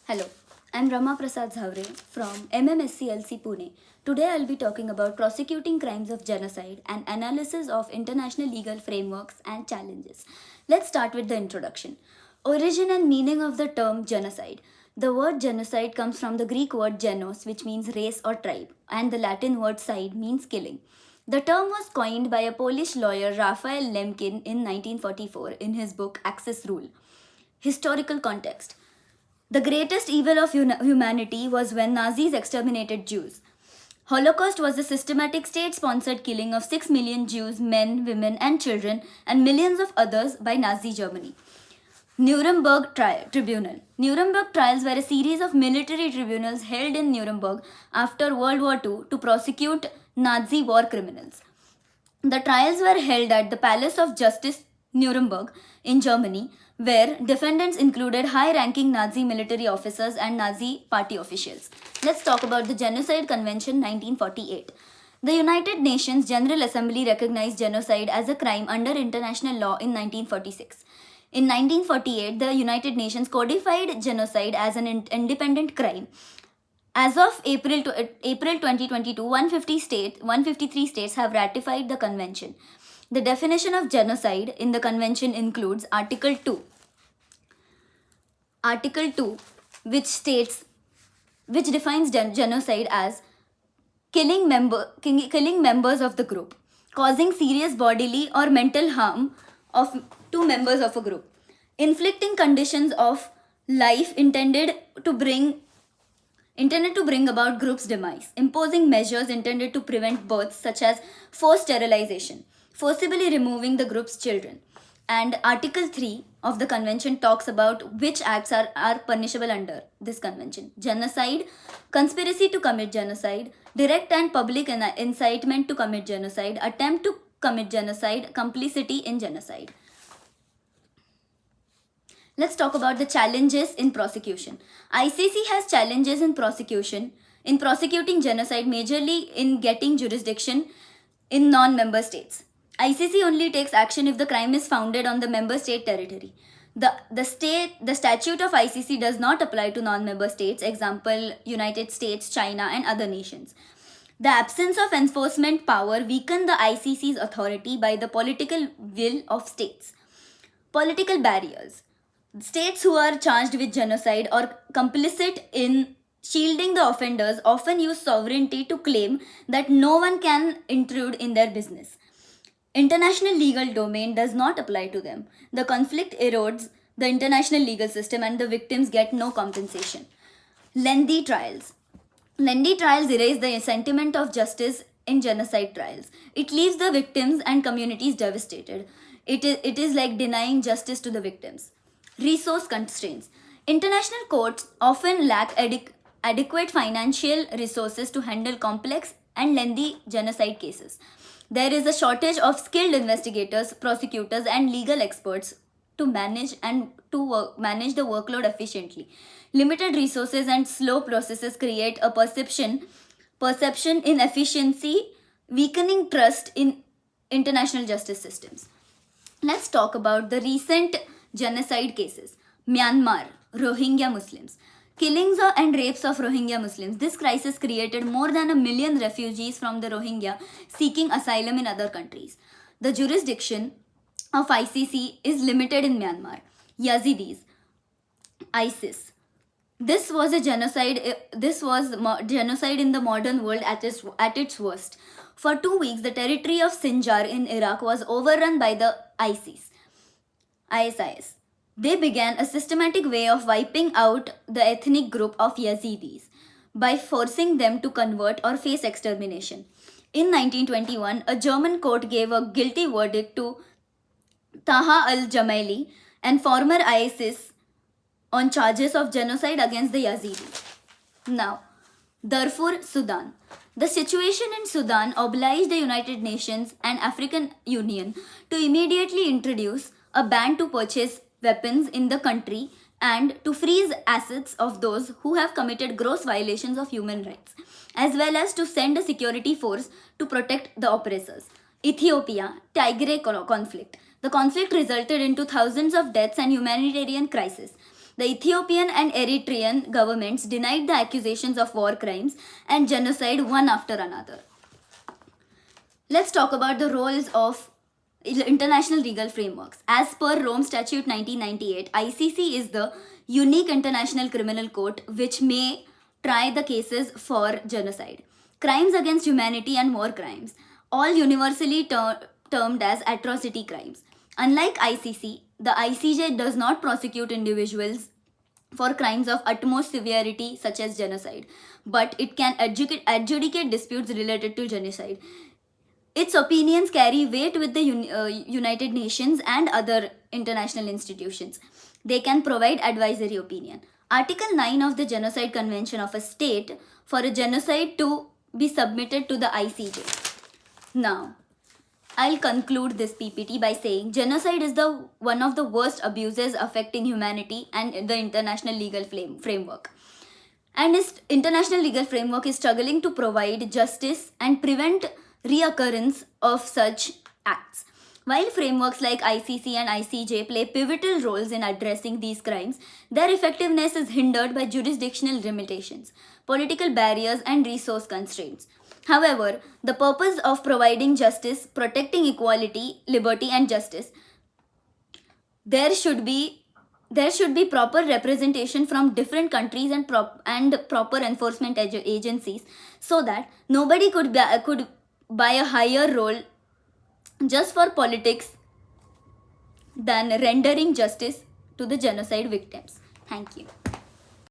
Hello, I'm Rama Prasad Zavre from MMSCLC Pune. Today I'll be talking about prosecuting crimes of genocide and analysis of international legal frameworks and challenges. Let's start with the introduction. Origin and meaning of the term genocide. The word genocide comes from the Greek word genos, which means race or tribe, and the Latin word cide means killing. The term was coined by a Polish lawyer Raphael Lemkin in 1944 in his book Axis Rule. Historical context. The greatest evil of humanity was when Nazis exterminated Jews. Holocaust was a systematic state-sponsored killing of 6 million Jews, men, women and children and millions of others by Nazi Germany. Nuremberg Tribunal. Nuremberg trials were a series of military tribunals held in Nuremberg after World War II to prosecute Nazi war criminals. The trials were held at the Palace of Justice, Nuremberg, in Germany, where defendants included high ranking Nazi military officers and Nazi party officials. Let's talk about the Genocide Convention 1948. The United Nations General Assembly recognized genocide as a crime under international law in 1946. In 1948, the United Nations codified genocide as an independent crime. As of April 2022, 153 states have ratified the convention. The definition of genocide in the convention includes Article 2. Article 2, which defines genocide as killing members of the group, causing serious bodily or mental harm to members of a group, inflicting conditions of life intended to bring about group's demise, imposing measures intended to prevent births such as forced sterilization, forcibly removing the group's children. And Article 3 of the convention talks about which acts are punishable under this convention: genocide, conspiracy to commit genocide, direct and public incitement to commit genocide, attempt to commit genocide, complicity in genocide. Let's talk about the challenges in prosecution. ICC has challenges in prosecuting genocide, majorly in getting jurisdiction in non-member states. ICC only takes action if the crime is founded on the member state territory. The statute of ICC does not apply to non-member states, example United States, China and other nations. The absence of enforcement power weakened the ICC's authority by the political will of states. Political barriers. States who are charged with genocide or complicit in shielding the offenders often use sovereignty to claim that no one can intrude in their business. International legal domain does not apply to them. The conflict erodes the international legal system and the victims get no compensation. Lengthy trials. Lengthy trials erase the sentiment of justice in genocide trials. It leaves the victims and communities devastated. It is like denying justice to the victims. Resource constraints. International courts often lack adequate financial resources to handle complex and lengthy genocide cases. There is a shortage of skilled investigators, prosecutors, and legal experts to manage the workload efficiently. Limited resources and slow processes create a perception inefficiency, weakening trust in international justice systems. Let's talk about the recent genocide cases. Myanmar, Rohingya Muslims. Killings and rapes of Rohingya Muslims. This crisis created more than 1 million refugees from the Rohingya seeking asylum in other countries. The jurisdiction of ICC is limited in Myanmar. Yazidis, ISIS. This was genocide in the modern world at its worst. For 2 weeks, the territory of Sinjar in Iraq was overrun by the ISIS. They began a systematic way of wiping out the ethnic group of Yazidis by forcing them to convert or face extermination. In 1921, a German court gave a guilty verdict to Taha al-Jamaili and former ISIS on charges of genocide against the Yazidis. Now, Darfur, Sudan. The situation in Sudan obliged the United Nations and African Union to immediately introduce a ban to purchase weapons in the country and to freeze assets of those who have committed gross violations of human rights, as well as to send a security force to protect the oppressors. Ethiopia, Tigray conflict. The conflict resulted into thousands of deaths and humanitarian crisis. The Ethiopian and Eritrean governments denied the accusations of war crimes and genocide one after another. Let's talk about the roles of international legal frameworks. As per Rome Statute 1998, ICC is the unique international criminal court which may try the cases for genocide, crimes against humanity, and war crimes, all universally termed as atrocity crimes. Unlike ICC, the ICJ does not prosecute individuals for crimes of utmost severity such as genocide, but it can adjudicate disputes related to genocide. Its opinions carry weight with the United Nations and other international institutions. They can provide advisory opinion. Article 9 of the Genocide Convention of a state for a genocide to be submitted to the ICJ. Now, I'll conclude this PPT by saying genocide is one of the worst abuses affecting humanity and the international legal framework. And its international legal framework is struggling to provide justice and prevent reoccurrence of such acts. While frameworks like ICC and ICJ play pivotal roles in addressing these crimes, their effectiveness is hindered by jurisdictional limitations, political barriers, and resource constraints. However, the purpose of providing justice, protecting equality, liberty, and justice, there should be proper representation from different countries and proper enforcement agencies, so that nobody could buy a higher role just for politics than rendering justice to the genocide victims. Thank you.